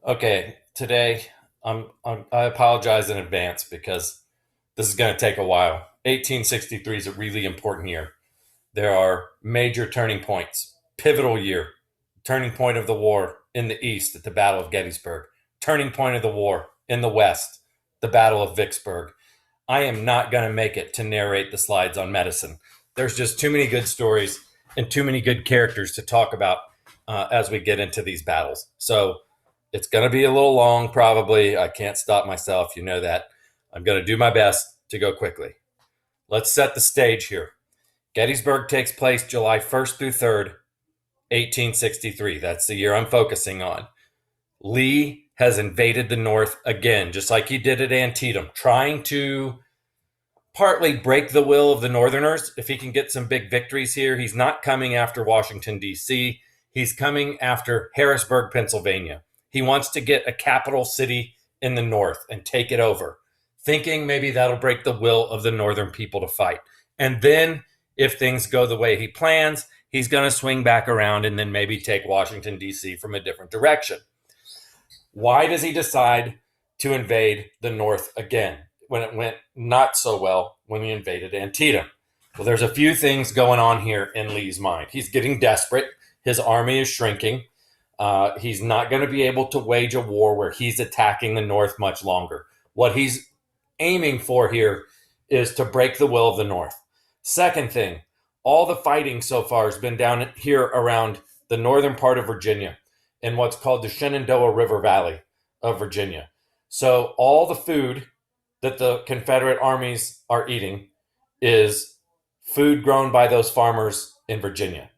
Okay, today I apologize in advance because this is going to take a while. 1863 is a really important year. There are major turning points, pivotal year, turning point of the war in the East at the Battle of Gettysburg, turning point of the war in the West, the Battle of Vicksburg. I am not going to make it to narrate the slides on medicine. There's just too many good stories and too many good characters to talk about as we get into these battles. So it's going to be a little long, probably. I can't stop myself. You know that. I'm going to do my best to go quickly. Let's set the stage here. Gettysburg takes place July 1st through 3rd, 1863. That's the year I'm focusing on. Lee has invaded the North again, just like he did at Antietam, trying to partly break the will of the Northerners. If he can get some big victories here, he's not coming after Washington, D.C., he's coming after Harrisburg, Pennsylvania. He wants to get a capital city in the North and take it over, thinking maybe that'll break the will of the Northern people to fight. And then, if things go the way he plans, he's going to swing back around and then maybe take Washington, D.C. from a different direction. Why does he decide to invade the North again when it went not so well when he invaded Antietam? Well, there's a few things going on here in Lee's mind. He's getting desperate. His army is shrinking. He's not going to be able to wage a war where he's attacking the North much longer. What he's aiming for here is to break the will of the North. Second thing, all the fighting so far has been down here around the northern part of Virginia in what's called the Shenandoah River Valley of Virginia. So all the food that the Confederate armies are eating is food grown by those farmers in Virginia.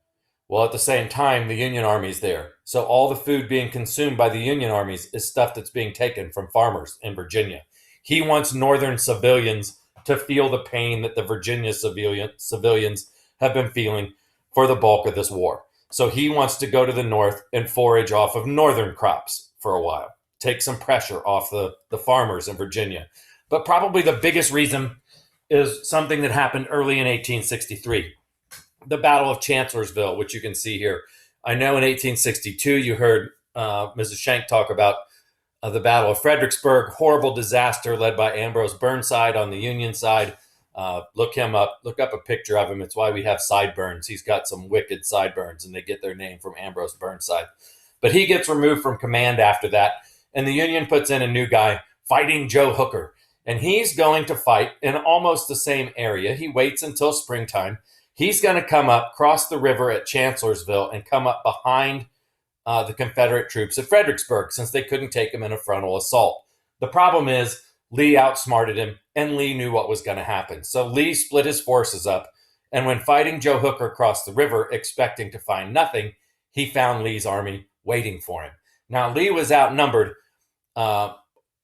Well, at the same time, the Union Army's there. So all the food being consumed by the Union armies is stuff that's being taken from farmers in Virginia. He wants Northern civilians to feel the pain that the Virginia civilians have been feeling for the bulk of this war. So he wants to go to the North and forage off of Northern crops for a while, take some pressure off the farmers in Virginia. But probably the biggest reason is something that happened early in 1863. The Battle of Chancellorsville, which you can see here. I know in 1862 you heard Mrs. Schenck talk about the Battle of Fredericksburg, horrible disaster led by Ambrose Burnside on the Union side. Look him up. Look up a picture of him. It's why we have sideburns. He's got some wicked sideburns, and they get their name from Ambrose Burnside. But he gets removed from command after that, and the Union puts in a new guy, Fighting Joe Hooker. And he's going to fight in almost the same area. He waits until springtime. He's going to come up, cross the river at Chancellorsville, and come up behind the Confederate troops at Fredericksburg, since they couldn't take him in a frontal assault. The problem is Lee outsmarted him, and Lee knew what was going to happen. So Lee split his forces up, and when Fighting Joe Hooker crossed the river, expecting to find nothing, he found Lee's army waiting for him. Now, Lee was outnumbered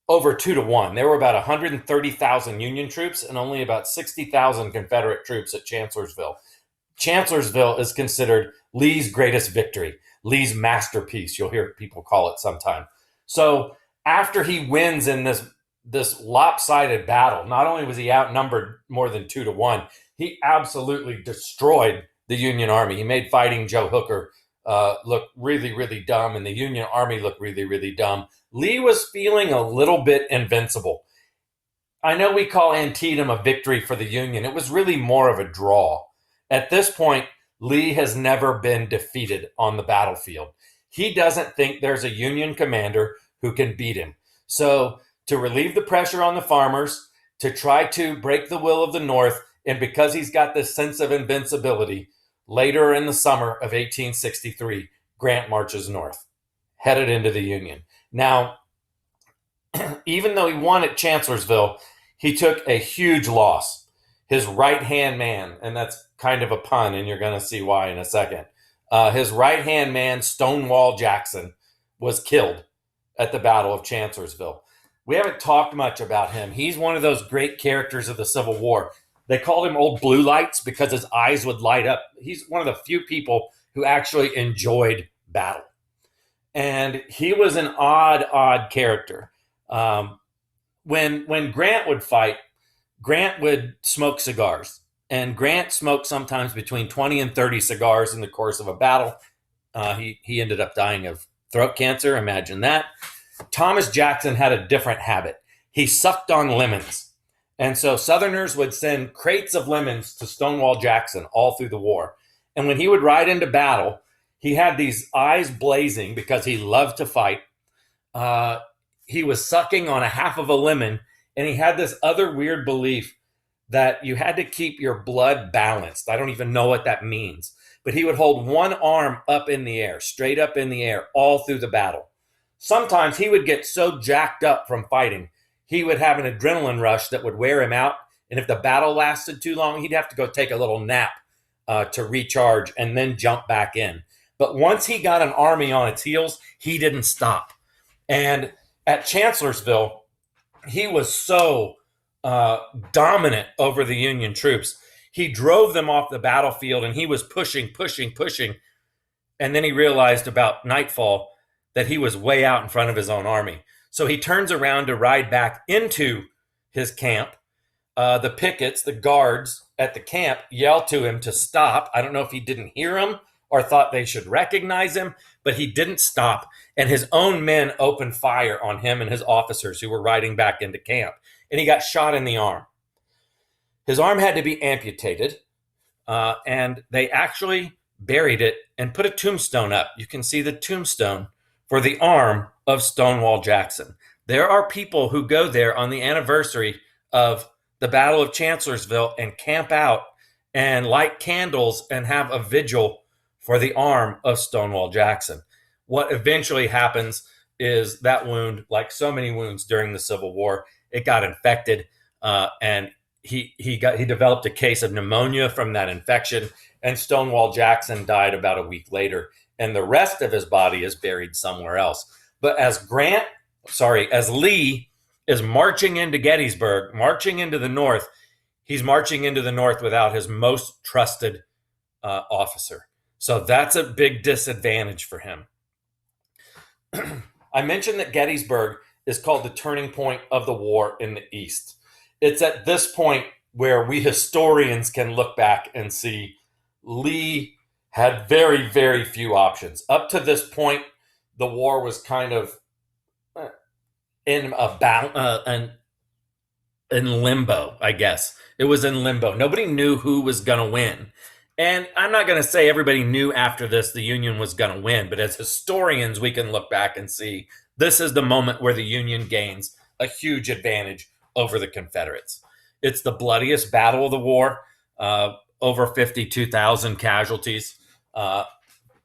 over 2-1. There were about 130,000 Union troops and only about 60,000 Confederate troops at Chancellorsville. Chancellorsville is considered Lee's greatest victory, Lee's masterpiece, you'll hear people call it sometime. So after he wins in this lopsided battle, not only was he outnumbered more than 2-1, he absolutely destroyed the Union Army. He made Fighting Joe Hooker look really, really dumb, and the Union Army looked really, really dumb. Lee was feeling a little bit invincible. I know we call Antietam a victory for the Union. It was really more of a draw. At this point, Lee has never been defeated on the battlefield. He doesn't think there's a Union commander who can beat him. So to relieve the pressure on the farmers, to try to break the will of the North, and because he's got this sense of invincibility, later in the summer of 1863, Grant marches north, headed into the Union. Now, even though he won at Chancellorsville, he took a huge loss. His right-hand man, and that's kind of a pun, and you're going to see why in a second. His right-hand man, Stonewall Jackson, was killed at the Battle of Chancellorsville. We haven't talked much about him. He's one of those great characters of the Civil War. They called him Old Blue Lights because his eyes would light up. He's one of the few people who actually enjoyed battle. And he was an odd character. When Grant would fight, Grant would smoke cigars. And Grant smoked sometimes between 20 and 30 cigars in the course of a battle. He ended up dying of throat cancer. Imagine that. Thomas Jackson had a different habit. He sucked on lemons. And so Southerners would send crates of lemons to Stonewall Jackson all through the war. And when he would ride into battle, he had these eyes blazing because he loved to fight. He was sucking on a half of a lemon, and he had this other weird belief that you had to keep your blood balanced. I don't even know what that means. But he would hold one arm up in the air, straight up in the air, all through the battle. Sometimes he would get so jacked up from fighting, he would have an adrenaline rush that would wear him out. And if the battle lasted too long, he'd have to go take a little nap to recharge and then jump back in. But once he got an army on its heels, he didn't stop. And at Chancellorsville, he was so dominant over the Union troops. He drove them off the battlefield, and he was pushing. And then he realized about nightfall that he was way out in front of his own army. So he turns around to ride back into his camp. The pickets, the guards at the camp, yell to him to stop. I don't know if he didn't hear him or thought they should recognize him, but he didn't stop. And his own men opened fire on him and his officers who were riding back into camp. And he got shot in the arm. His arm had to be amputated, and they actually buried it and put a tombstone up. You can see the tombstone for the arm of Stonewall Jackson. There are people who go there on the anniversary of the Battle of Chancellorsville and camp out and light candles and have a vigil for the arm of Stonewall Jackson. What eventually happens is that wound, like so many wounds during the Civil War, it got infected, and he developed a case of pneumonia from that infection, and Stonewall Jackson died about a week later, and the rest of his body is buried somewhere else. But as Lee is marching into Gettysburg, marching into the North, he's marching into the North without his most trusted officer. So that's a big disadvantage for him. I mentioned that Gettysburg is called the turning point of the war in the East. It's at this point where we historians can look back and see Lee had very, very few options. Up to this point, the war was kind of in limbo, I guess. It was in limbo. Nobody knew who was going to win. And I'm not going to say everybody knew after this the Union was going to win, but as historians, we can look back and see this is the moment where the Union gains a huge advantage over the Confederates. It's the bloodiest battle of the war, over 52,000 casualties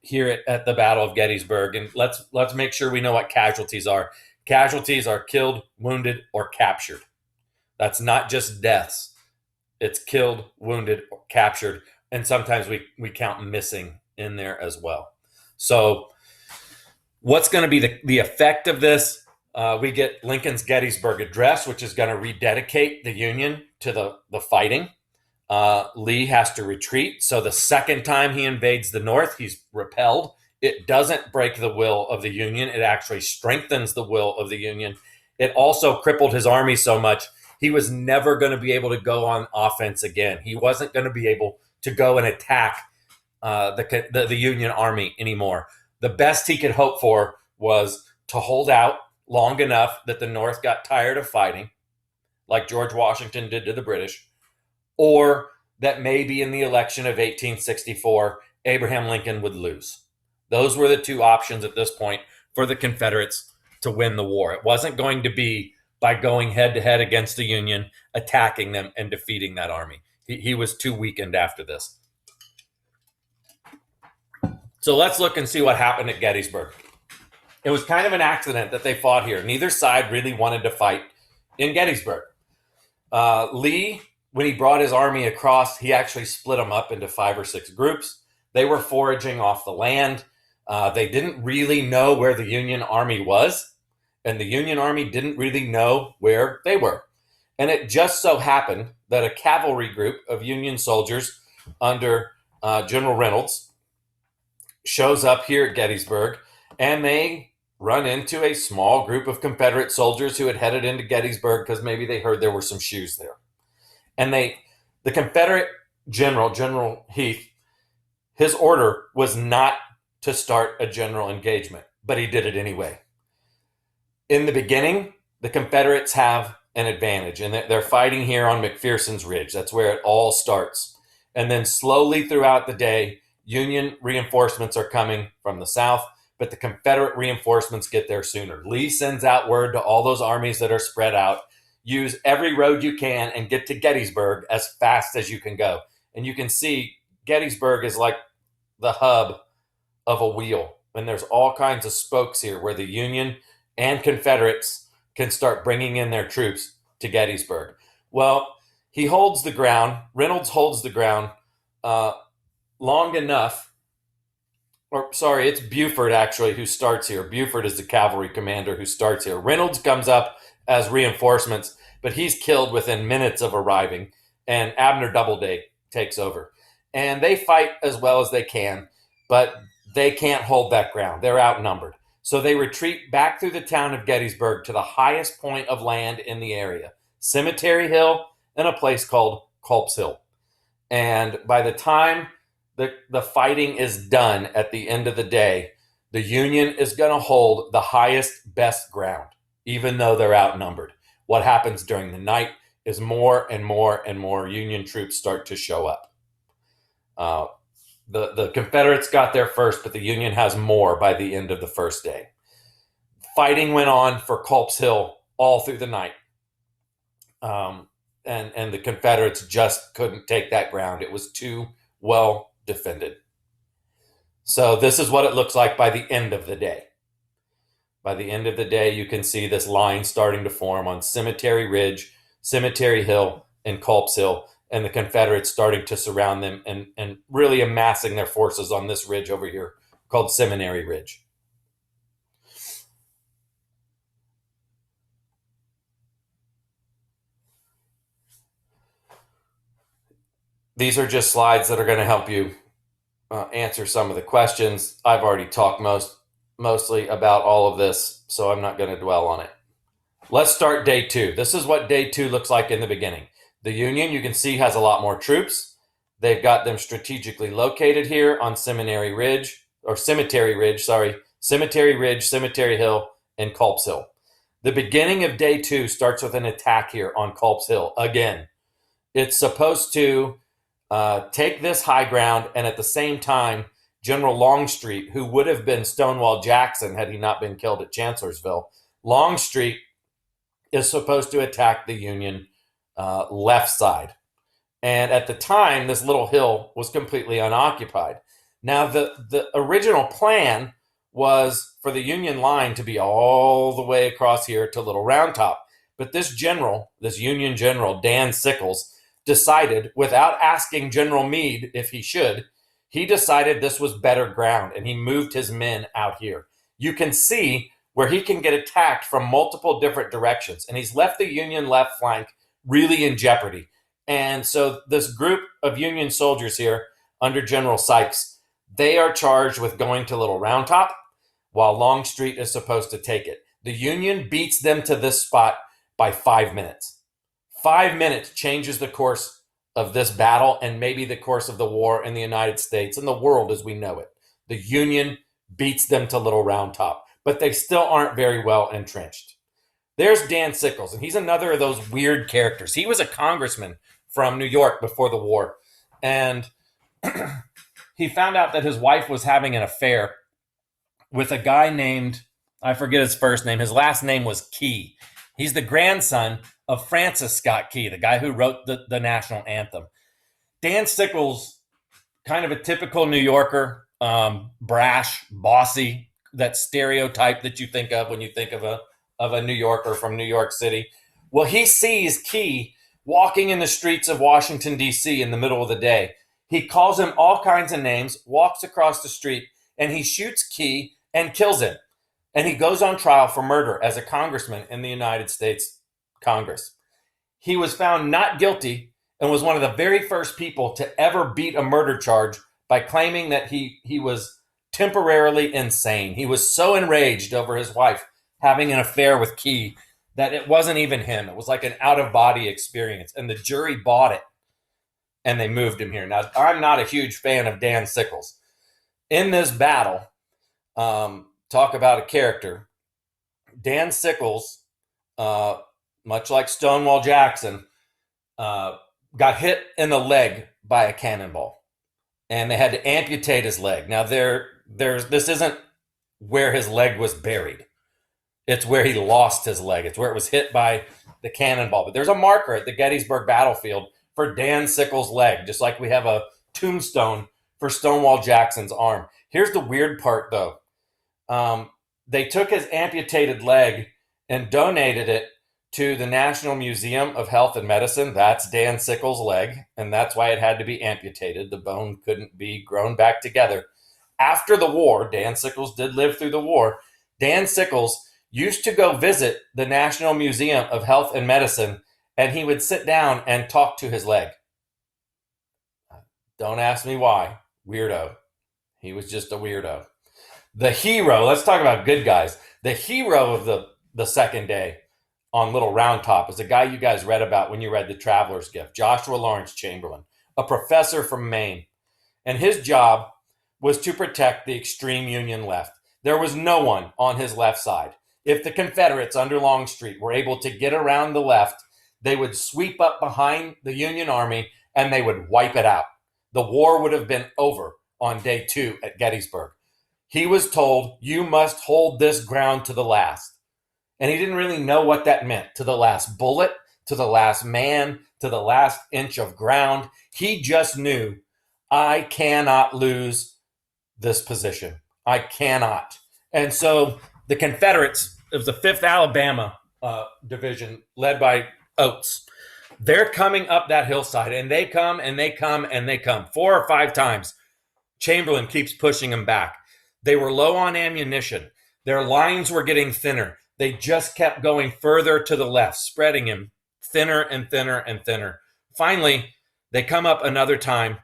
here at the Battle of Gettysburg. And let's make sure we know what casualties are. Casualties are killed, wounded, or captured. That's not just deaths. It's killed, wounded, or captured. And sometimes we count missing in there as well. So what's going to be the effect of this? We get Lincoln's Gettysburg Address, which is going to rededicate the Union to the fighting. Lee has to retreat. So the second time he invades the North, he's repelled. It doesn't break the will of the Union. It actually strengthens the will of the Union. It also crippled his army so much, he was never going to be able to go on offense again. He wasn't going to be able to go and attack the Union army anymore. The best he could hope for was to hold out long enough that the North got tired of fighting, like George Washington did to the British, or that maybe in the election of 1864, Abraham Lincoln would lose. Those were the two options at this point for the Confederates to win the war. It wasn't going to be by going head-to-head against the Union, attacking them, and defeating that army. He was too weakened after this. So let's look and see what happened at Gettysburg. It was kind of an accident that they fought here. Neither side really wanted to fight in Gettysburg. Lee, when he brought his army across, he actually split them up into 5 or 6 groups. They were foraging off the land. They didn't really know where the Union army was, and the Union army didn't really know where they were. And it just so happened that a cavalry group of Union soldiers under General Reynolds shows up here at Gettysburg, and they run into a small group of Confederate soldiers who had headed into Gettysburg because maybe they heard there were some shoes there. And the Confederate General Heath, his order was not to start a general engagement, but he did it anyway. In the beginning, the Confederates have an advantage, and they're fighting here on McPherson's Ridge. That's where it all starts. And then slowly throughout the day, Union reinforcements are coming from the south, but the Confederate reinforcements get there sooner. Lee sends out word to all those armies that are spread out, use every road you can and get to Gettysburg as fast as you can go. And you can see Gettysburg is like the hub of a wheel. And there's all kinds of spokes here where the Union and Confederates can start bringing in their troops to Gettysburg. Well, he holds the ground. Reynolds holds the ground long enough. Or sorry, it's Buford actually who starts here. Buford is the cavalry commander who starts here. Reynolds comes up as reinforcements, but he's killed within minutes of arriving, and Abner Doubleday takes over. And they fight as well as they can, but they can't hold that ground. They're outnumbered. So they retreat back through the town of Gettysburg to the highest point of land in the area, Cemetery Hill and a place called Culp's Hill. And by the time the fighting is done at the end of the day, the Union is going to hold the highest, best ground, even though they're outnumbered. What happens during the night is more and more and more Union troops start to show up. The Confederates got there first, but the Union has more by the end of the first day. Fighting went on for Culp's Hill all through the night. And the Confederates just couldn't take that ground. It was too well defended. So this is what it looks like by the end of the day. By the end of the day, you can see this line starting to form on Cemetery Ridge, Cemetery Hill, and Culp's Hill, and the Confederates starting to surround them and really amassing their forces on this ridge over here called Seminary Ridge. These are just slides that are going to help you answer some of the questions. I've already talked mostly about all of this, so I'm not going to dwell on it. Let's start day two. This is what day two looks like in the beginning. The Union, you can see, has a lot more troops. They've got them strategically located here on Cemetery Ridge, Cemetery Ridge, Cemetery Hill, and Culp's Hill. The beginning of day two starts with an attack here on Culp's Hill. Again, it's supposed to take this high ground, and at the same time, General Longstreet, who would have been Stonewall Jackson had he not been killed at Chancellorsville, Longstreet is supposed to attack the Union left side. And at the time, this little hill was completely unoccupied. Now, the original plan was for the Union line to be all the way across here to Little Round Top. But this Union general, Dan Sickles, decided, without asking General Meade if he should, he decided this was better ground, and he moved his men out here. You can see where he can get attacked from multiple different directions, and he's left the Union left flank really in jeopardy. And so this group of Union soldiers here under General Sykes, they are charged with going to Little Round Top while Longstreet is supposed to take it. The Union beats them to this spot by 5 minutes. 5 minutes changes the course of this battle and maybe the course of the war in the United States and the world as we know it. The Union beats them to Little Round Top, but they still aren't very well entrenched. There's Dan Sickles, and he's another of those weird characters. He was a congressman from New York before the war, and he found out that his wife was having an affair with a guy named, I forget his first name. His last name was Key. He's the grandson of Francis Scott Key, the guy who wrote the national anthem. Dan Sickles, kind of a typical New Yorker, brash, bossy, that stereotype that you think of when you think of a New Yorker from New York City. Well, he sees Key walking in the streets of Washington, D.C. in the middle of the day. He calls him all kinds of names, walks across the street, and he shoots Key and kills him. And he goes on trial for murder as a congressman in the United States Congress. He was found not guilty and was one of the very first people to ever beat a murder charge by claiming that he was temporarily insane. He was so enraged over his wife having an affair with Key that it wasn't even him. It was like an out-of-body experience, and the jury bought it, and they moved him here. Now, I'm not a huge fan of Dan Sickles. In this battle, talk about a character. Dan Sickles, uh, much like Stonewall Jackson, got hit in the leg by a cannonball, and they had to amputate his leg. Now, this isn't where his leg was buried. It's where he lost his leg. It's where it was hit by the cannonball. But there's a marker at the Gettysburg battlefield for Dan Sickles' leg, just like we have a tombstone for Stonewall Jackson's arm. Here's the weird part, though. They took his amputated leg and donated it to the National Museum of Health and Medicine. That's Dan Sickles' leg, and that's why it had to be amputated. The bone couldn't be grown back together. After the war, Dan Sickles did live through the war. Dan Sickles used to go visit the National Museum of Health and Medicine, and he would sit down and talk to his leg. Don't ask me why. Weirdo. He was just a weirdo. The hero, let's talk about good guys. The hero of the second day on Little Round Top is a guy you guys read about when you read The Traveler's Gift, Joshua Lawrence Chamberlain, a professor from Maine. And his job was to protect the extreme Union left. There was no one on his left side. If the Confederates under Longstreet were able to get around the left, they would sweep up behind the Union Army and they would wipe it out. The war would have been over on day 2 at Gettysburg. He was told, you must hold this ground to the last. And he didn't really know what that meant. To the last bullet, to the last man, to the last inch of ground. He just knew, I cannot lose this position. I cannot. And so the Confederates, it was the 5th Alabama Division led by Oates. They're coming up that hillside, and they come, and they come, and they come 4 or 5 times. Chamberlain keeps pushing them back. They were low on ammunition. Their lines were getting thinner. They just kept going further to the left, spreading him thinner and thinner and thinner. Finally, they come up another time,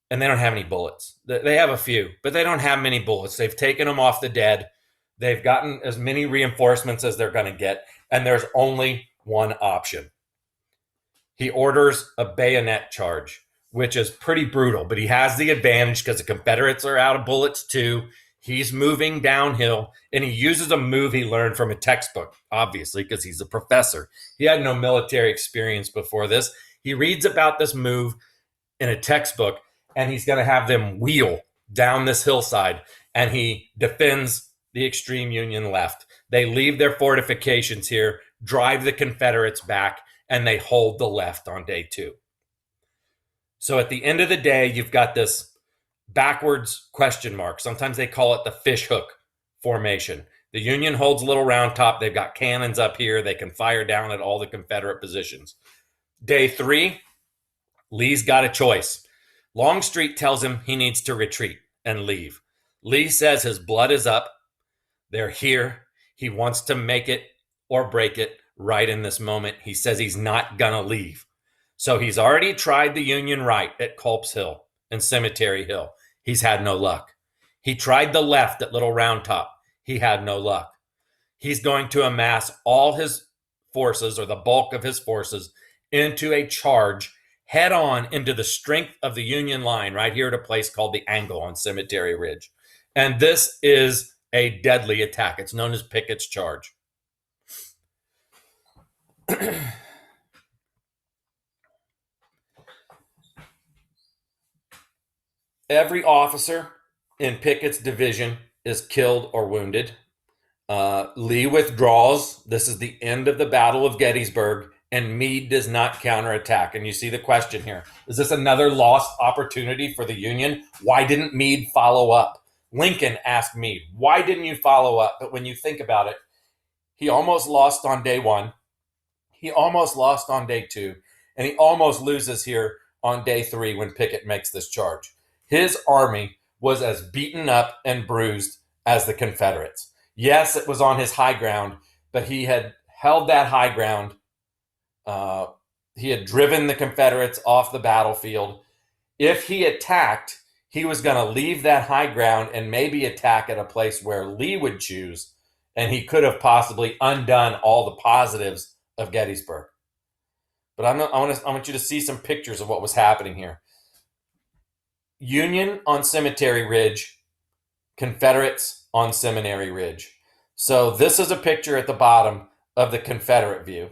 and they don't have any bullets. They have a few, but they don't have many bullets. They've taken them off the dead. They've gotten as many reinforcements as they're going to get, and there's only one option. He orders a bayonet charge, which is pretty brutal, but he has the advantage because the Confederates are out of bullets too. He's moving downhill, and he uses a move he learned from a textbook, obviously, because he's a professor. He had no military experience before this. He reads about this move in a textbook, and he's going to have them wheel down this hillside, and he defends the extreme Union left. They leave their fortifications here, drive the Confederates back, and they hold the left on day 2. So at the end of the day, you've got this backwards question mark. Sometimes they call it the fish hook formation. The Union holds Little Round Top. They've got cannons up here. They can fire down at all the Confederate positions. Day 3, Lee's got a choice. Longstreet tells him he needs to retreat and leave. Lee says his blood is up. They're here. He wants to make it or break it right in this moment. He says he's not going to leave. So he's already tried the Union right at Culp's Hill and Cemetery Hill. He's had no luck. He tried the left at Little Round Top. He had no luck. He's going to amass all his forces, or the bulk of his forces, into a charge head on into the strength of the Union line right here at a place called the Angle on Cemetery Ridge. And this is a deadly attack. It's known as Pickett's Charge. Every officer in Pickett's division is killed or wounded. Lee withdraws. This is the end of the Battle of Gettysburg, and Meade does not counterattack. And you see the question here. Is this another lost opportunity for the Union? Why didn't Meade follow up? Lincoln asked Meade, why didn't you follow up? But when you think about it, he almost lost on day 1. He almost lost on day 2. And he almost loses here on day 3 when Pickett makes this charge. His army was as beaten up and bruised as the Confederates. Yes, it was on his high ground, but he had held that high ground. He had driven the Confederates off the battlefield. If he attacked, he was going to leave that high ground and maybe attack at a place where Lee would choose, and he could have possibly undone all the positives of Gettysburg. But I want you to see some pictures of what was happening here. Union on Cemetery Ridge, Confederates on Seminary Ridge. So this is a picture at the bottom of the Confederate view.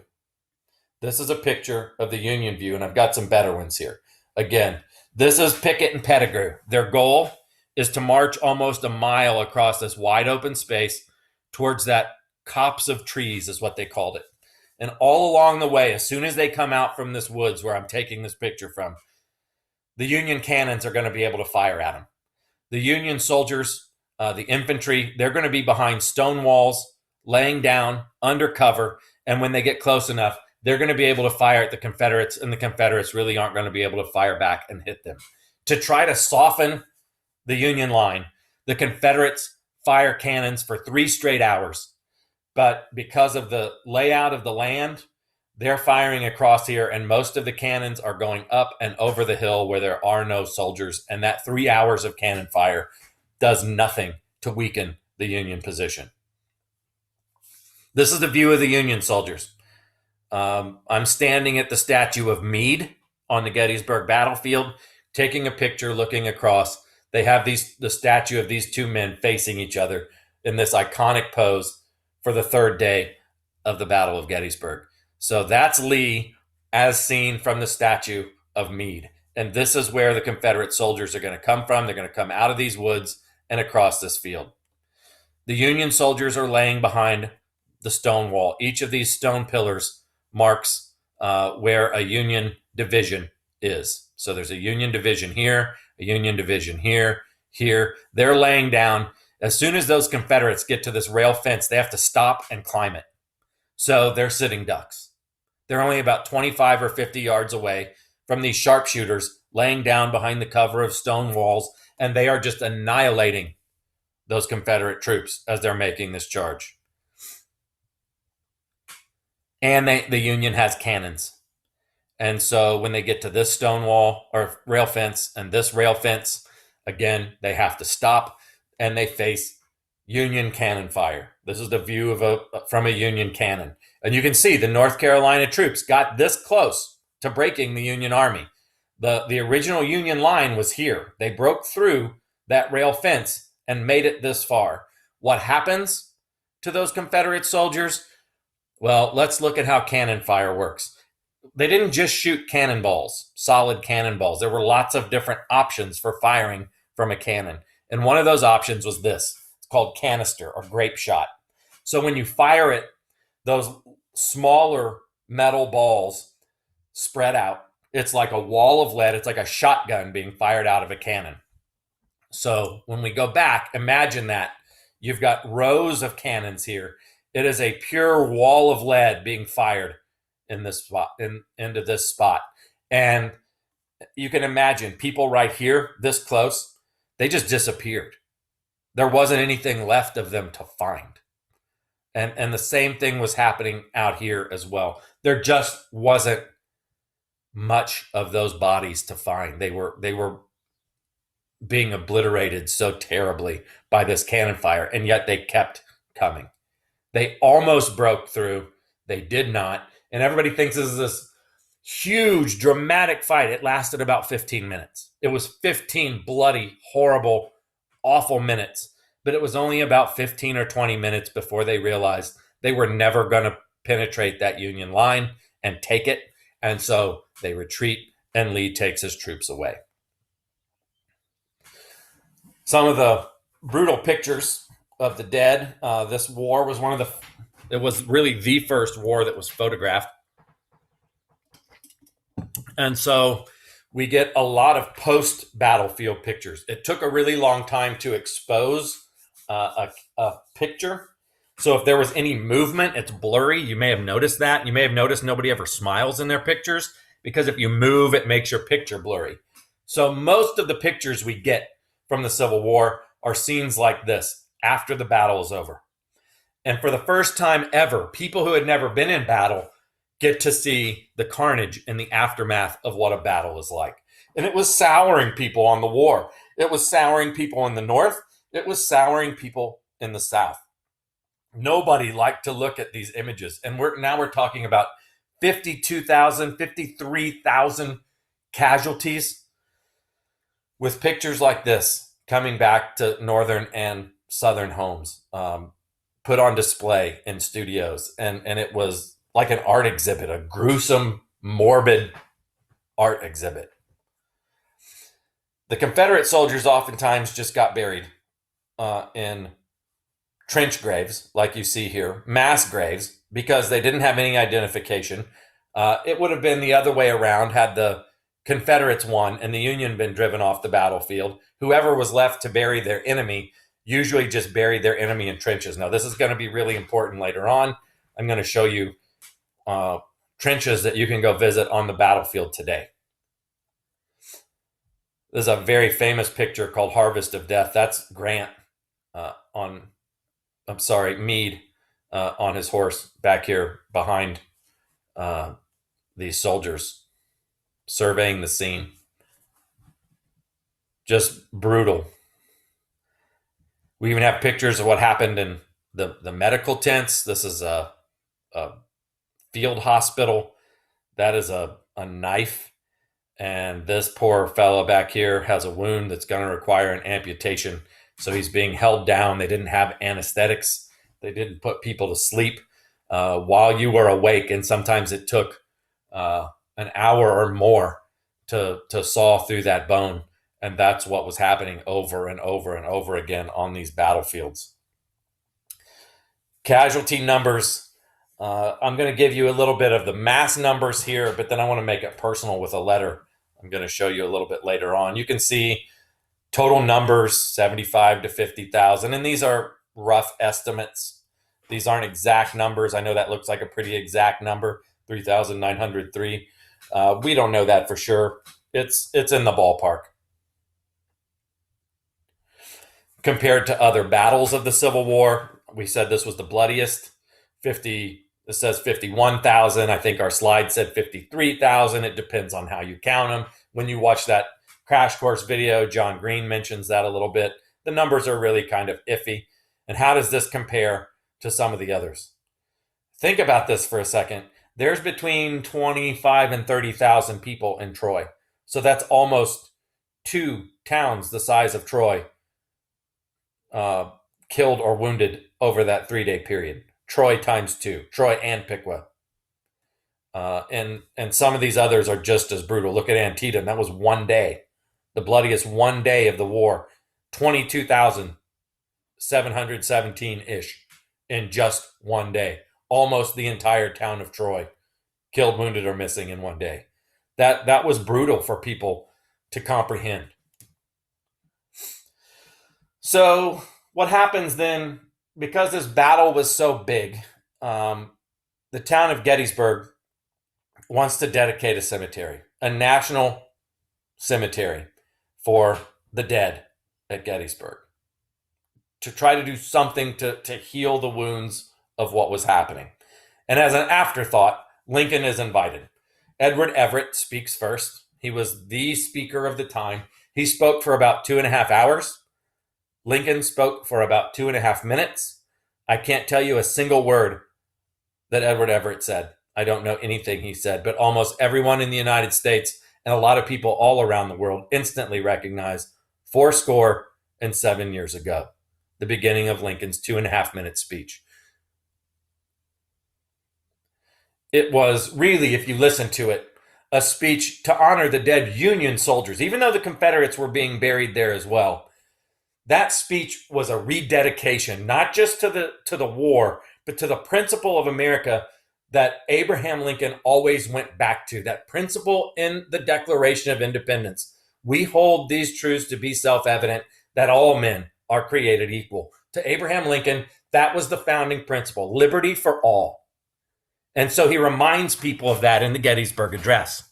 This is a picture of the Union view, and I've got some better ones here. Again, this is Pickett and Pettigrew. Their goal is to march almost a mile across this wide open space towards that copse of trees, is what they called it. And all along the way, as soon as they come out from this woods where I'm taking this picture from, the Union cannons are going to be able to fire at them. The Union soldiers, the infantry, they're going to be behind stone walls, laying down under cover. And when they get close enough, they're going to be able to fire at the Confederates, and the Confederates really aren't going to be able to fire back and hit them. To try to soften the Union line, the Confederates fire cannons for 3 straight hours. But because of the layout of the land, they're firing across here, and most of the cannons are going up and over the hill where there are no soldiers. And that 3 hours of cannon fire does nothing to weaken the Union position. This is the view of the Union soldiers. I'm standing at the statue of Meade on the Gettysburg battlefield, taking a picture, looking across. They have the statue of these two men facing each other in this iconic pose for the 3rd day of the Battle of Gettysburg. So that's Lee as seen from the statue of Meade. And this is where the Confederate soldiers are going to come from. They're going to come out of these woods and across this field. The Union soldiers are laying behind the stone wall. Each of these stone pillars marks where a Union division is. So there's a Union division here, a Union division here, here. They're laying down. As soon as those Confederates get to this rail fence, they have to stop and climb it. So they're sitting ducks. They're only about 25 or 50 yards away from these sharpshooters laying down behind the cover of stone walls, and they are just annihilating those Confederate troops as they're making this charge. And the Union has cannons. And so when they get to this stone wall or rail fence and this rail fence, again, they have to stop and they face Union cannon fire. This is the view from a Union cannon. And you can see the North Carolina troops got this close to breaking the Union Army. The original Union line was here. They broke through that rail fence and made it this far. What happens to those Confederate soldiers? Well, let's look at how cannon fire works. They didn't just shoot cannonballs, solid cannonballs. There were lots of different options for firing from a cannon. And one of those options was this. It's called canister or grape shot. So when you fire it, those smaller metal balls spread out. It's like a wall of lead. It's like a shotgun being fired out of a cannon. So when we go back, imagine that. You've got rows of cannons here. It is a pure wall of lead being fired in this spot, into this spot. And you can imagine people right here, this close, they just disappeared. There wasn't anything left of them to find. And the same thing was happening out here as well. There just wasn't much of those bodies to find. They were being obliterated so terribly by this cannon fire, and yet they kept coming. They almost broke through. They did not. And everybody thinks this is this huge, dramatic fight. It lasted about 15 minutes. It was 15 bloody, horrible, awful minutes. But it was only about 15 or 20 minutes before they realized they were never going to penetrate that Union line and take it. And so they retreat, and Lee takes his troops away. Some of the brutal pictures of the dead. This war was it was really the first war that was photographed. And so we get a lot of post-battlefield pictures. It took a really long time to expose a picture. So if there was any movement, it's blurry. You may have noticed that. You may have noticed nobody ever smiles in their pictures because if you move, it makes your picture blurry. So most of the pictures we get from the Civil War are scenes like this after the battle is over. And for the first time ever, people who had never been in battle get to see the carnage and the aftermath of what a battle is like. And it was souring people on the war. It was souring people in the North. It was souring people in the South. Nobody liked to look at these images. And we're talking about 52,000, 53,000 casualties with pictures like this coming back to Northern and Southern homes. put on display in studios, and it was like an art exhibit, a gruesome, morbid art exhibit. The Confederate soldiers oftentimes just got buried in trench graves, like you see here, mass graves, because they didn't have any identification. It would have been the other way around had the Confederates won and the Union been driven off the battlefield. Whoever was left to bury their enemy usually just buried their enemy in trenches. Now, this is going to be really important later on. I'm going to show you trenches that you can go visit on the battlefield today. There's a very famous picture called Harvest of Death. That's Grant Meade on his horse back here behind these soldiers, surveying the scene. Just brutal. We even have pictures of what happened in the medical tents. This is a field hospital. That is a knife. And this poor fellow back here has a wound that's going to require an amputation. So he's being held down. They didn't have anesthetics. They didn't put people to sleep while you were awake. And sometimes it took an hour or more to saw through that bone. And that's what was happening over and over and over again on these battlefields. Casualty numbers. I'm going to give you a little bit of the mass numbers here, but then I want to make it personal with a letter I'm going to show you a little bit later on. You can see total numbers, 75 to 50,000, and these are rough estimates. These aren't exact numbers. I know that looks like a pretty exact number, 3,903. We don't know that for sure. It's in the ballpark. Compared to other battles of the Civil War, we said this was the bloodiest. It says 51,000. I think our slide said 53,000. It depends on how you count them. When you watch that crash course video, John Green mentions that a little bit. The numbers are really kind of iffy. And how does this compare to some of the others? Think about this for a second. There's between 25 and 30,000 people in Troy. So that's almost 2 towns the size of Troy killed or wounded over that 3-day period. Troy times 2, Troy and Piqua. And some of these others are just as brutal. Look at Antietam. That was 1 day. The bloodiest 1 day of the war. 22,717-ish in just 1 day. Almost the entire town of Troy killed, wounded, or missing in 1 day. That was brutal for people to comprehend. So what happens then, because this battle was so big, the town of Gettysburg wants to dedicate a cemetery, a national cemetery for the dead at Gettysburg, to try to do something to heal the wounds of what was happening. And as an afterthought, Lincoln is invited. Edward Everett speaks first. He was the speaker of the time. He spoke for about 2.5 hours. Lincoln spoke for about 2.5 minutes. I can't tell you a single word that Edward Everett said. I don't know anything he said, but almost everyone in the United States and a lot of people all around the world instantly recognized 77 years ago, the beginning of Lincoln's 2.5-minute speech. It was really, if you listen to it, a speech to honor the dead Union soldiers, even though the Confederates were being buried there as well. That speech was a rededication, not just to the war, but to the principle of America that Abraham Lincoln always went back to, that principle in the Declaration of Independence. We hold these truths to be self-evident, that all men are created equal. To Abraham Lincoln, that was the founding principle, liberty for all. And so he reminds people of that in the Gettysburg Address.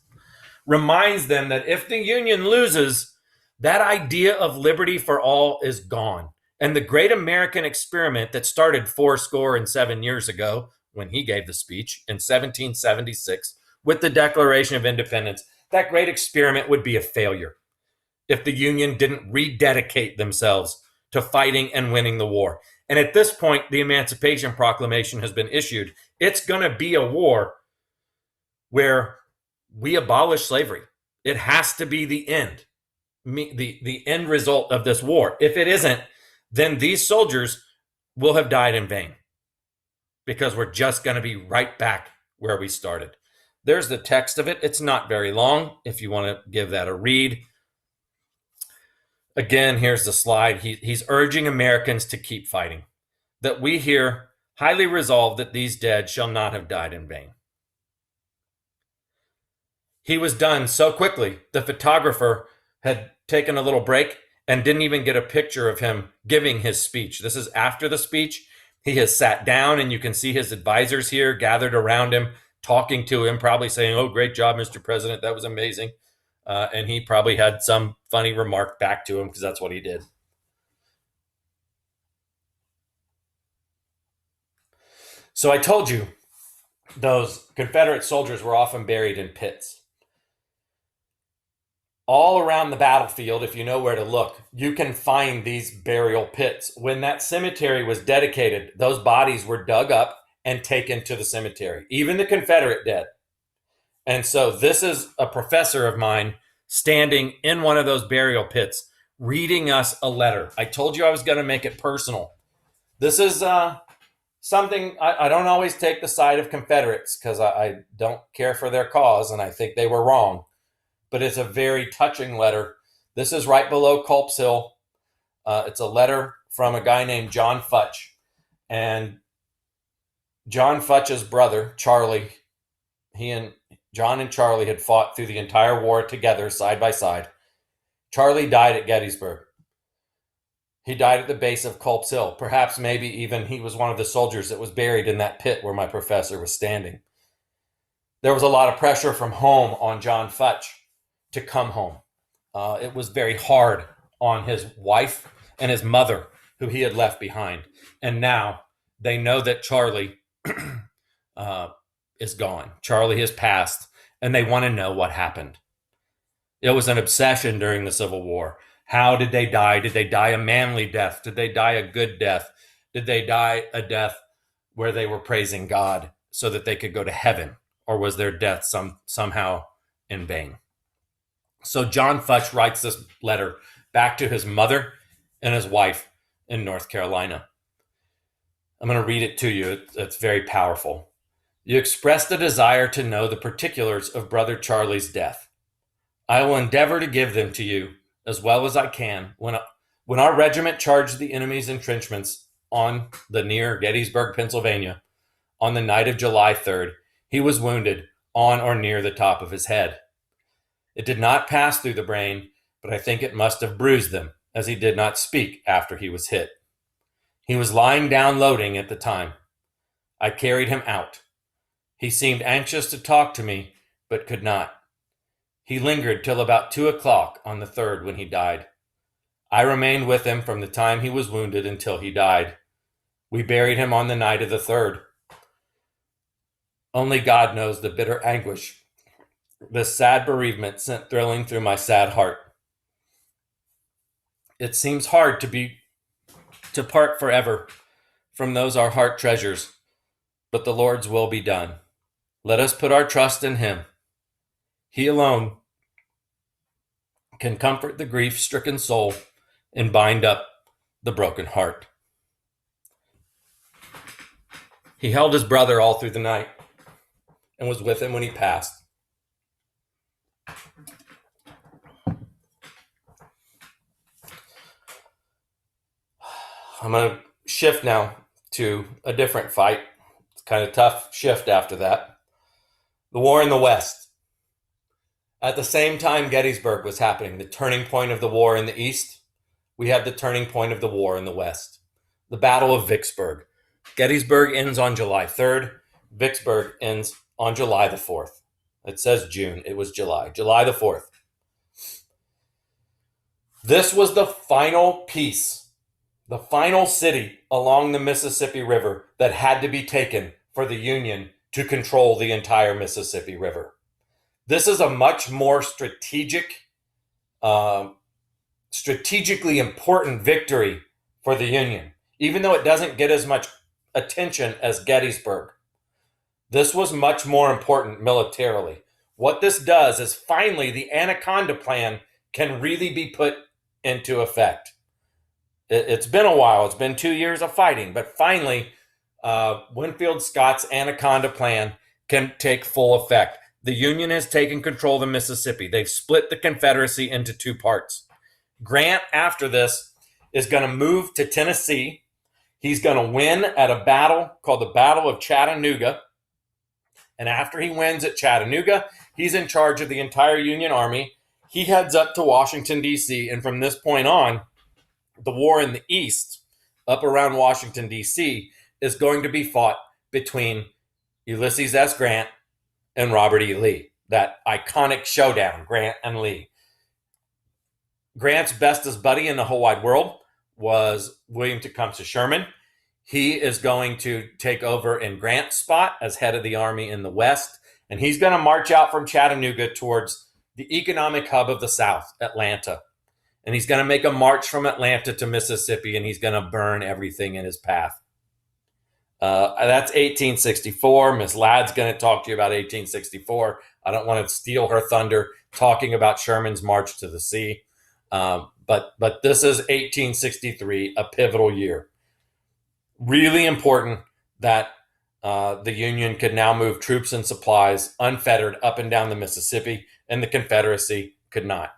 Reminds them that if the Union loses, that idea of liberty for all is gone. And the great American experiment that started 77 years ago, when he gave the speech in 1776 with the Declaration of Independence, that great experiment would be a failure if the Union didn't rededicate themselves to fighting and winning the war. And at this point, the Emancipation Proclamation has been issued. It's going to be a war where we abolish slavery. It has to be the end. The end result of this war. If it isn't, then these soldiers will have died in vain. because we're just going to be right back where we started. There's the text of it. It's not very long if you want to give that a read. Again, here's the slide. He's urging Americans to keep fighting, that we here highly resolve that these dead shall not have died in vain. He was done so quickly, the photographer had taken a little break and didn't even get a picture of him giving his speech. This is after the speech. He has sat down, and you can see his advisors here gathered around him, talking to him, probably saying, "Oh, great job, Mr. President. That was amazing." And he probably had some funny remark back to him because that's what he did. So I told you those Confederate soldiers were often buried in pits. All around the battlefield, if you know where to look, you can find these burial pits. When that cemetery was dedicated, those bodies were dug up and taken to the cemetery, even the Confederate dead. And so this is a professor of mine standing in one of those burial pits, reading us a letter. I told you I was going to make it personal. This is something I don't always take the side of Confederates because I don't care for their cause, and I think they were wrong. But it's a very touching letter. This is right below Culp's Hill. It's a letter from a guy named John Futch. And John Futch's brother, Charlie, John and Charlie had fought through the entire war together, side by side. Charlie died at Gettysburg. He died at the base of Culp's Hill. Perhaps maybe even he was one of the soldiers that was buried in that pit where my professor was standing. There was a lot of pressure from home on John Futch to come home. It was very hard on his wife and his mother, who he had left behind. And now they know that Charlie is gone. Charlie has passed, and they want to know what happened. It was an obsession during the Civil War. How did they die? Did they die a manly death? Did they die a good death? Did they die a death where they were praising God so that they could go to heaven? Or was their death somehow in vain? So John Futch writes this letter back to his mother and his wife in North Carolina. I'm going to read it to you. It's very powerful. You expressed a desire to know the particulars of Brother Charlie's death. I will endeavor to give them to you as well as I can. When our regiment charged the enemy's entrenchments on the near Gettysburg, Pennsylvania, on the night of July 3rd, he was wounded on or near the top of his head. It did not pass through the brain, but I think it must have bruised them, as he did not speak after he was hit. He was lying down loading at the time. I carried him out. He seemed anxious to talk to me, but could not. He lingered till about 2 o'clock on the 3rd when he died. I remained with him from the time he was wounded until he died. We buried him on the night of the 3rd. Only God knows the bitter anguish this sad bereavement sent thrilling through my sad heart. It seems hard to part forever from those our heart treasures, but the Lord's will be done. Let us put our trust in him. He alone can comfort the grief-stricken soul and bind up the broken heart. He held his brother all through the night and was with him when he passed. I'm going to shift now to a different fight. It's kind of tough shift after that. The war in the West. At the same time Gettysburg was happening, the turning point of the war in the East, we had the turning point of the war in the West. The Battle of Vicksburg. Gettysburg ends on July 3rd. Vicksburg ends on July the 4th. It says June. It was July. July the 4th. This was the final piece, the final city along the Mississippi River that had to be taken for the Union to control the entire Mississippi River. This is a much more strategically important victory for the Union, even though it doesn't get as much attention as Gettysburg. This was much more important militarily. What this does is finally the Anaconda Plan can really be put into effect. It's been a while. It's been 2 years of fighting, but finally Winfield Scott's Anaconda Plan can take full effect. The Union has taken control of the Mississippi. They've split the Confederacy into two parts. Grant, after this, is going to move to Tennessee. He's going to win at a battle called the Battle of Chattanooga. And after he wins at Chattanooga, he's in charge of the entire Union Army. He heads up to Washington, D.C., and from this point on, the war in the East, up around Washington, D.C., is going to be fought between Ulysses S. Grant and Robert E. Lee. That iconic showdown, Grant and Lee. Grant's bestest buddy in the whole wide world was William Tecumseh Sherman. He is going to take over in Grant's spot as head of the army in the West, and he's going to march out from Chattanooga towards the economic hub of the South, Atlanta. And he's going to make a march from Atlanta to Mississippi, and he's going to burn everything in his path. That's 1864. Miss Ladd's going to talk to you about 1864. I don't want to steal her thunder talking about Sherman's march to the sea. But this is 1863, a pivotal year. Really important that the Union could now move troops and supplies unfettered up and down the Mississippi, and the Confederacy could not.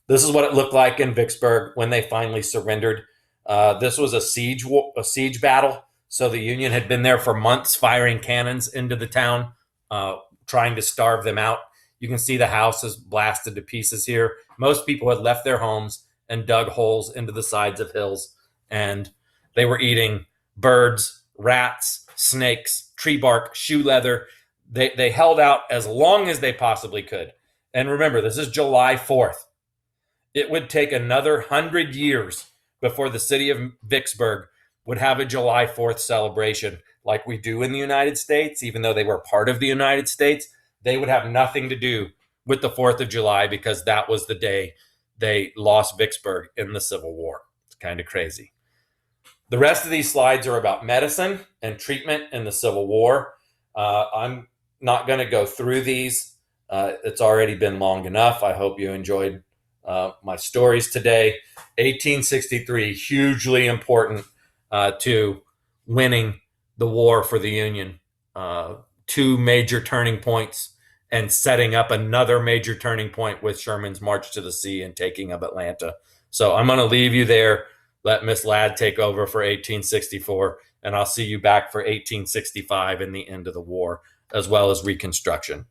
This is what it looked like in Vicksburg when they finally surrendered. This was a siege battle. So the Union had been there for months firing cannons into the town, trying to starve them out. You can see the houses blasted to pieces here. Most people had left their homes and dug holes into the sides of hills, and they were eating birds, rats, snakes, tree bark, shoe leather. They held out as long as they possibly could. And remember, this is July 4th. It would take another 100 years before the city of Vicksburg would have a July 4th celebration like we do in the United States. Even though they were part of the United States, they would have nothing to do with the 4th of July because that was the day they lost Vicksburg in the Civil War. It's kind of crazy. The rest of these slides are about medicine and treatment in the Civil War. I'm not going to go through these. It's already been long enough. I hope you enjoyed my stories today. 1863, hugely important to winning the war for the Union. Two major turning points and setting up another major turning point with Sherman's march to the sea and taking of Atlanta. So I'm going to leave you there. Let Miss Ladd take over for 1864, and I'll see you back for 1865 and the end of the war, as well as Reconstruction.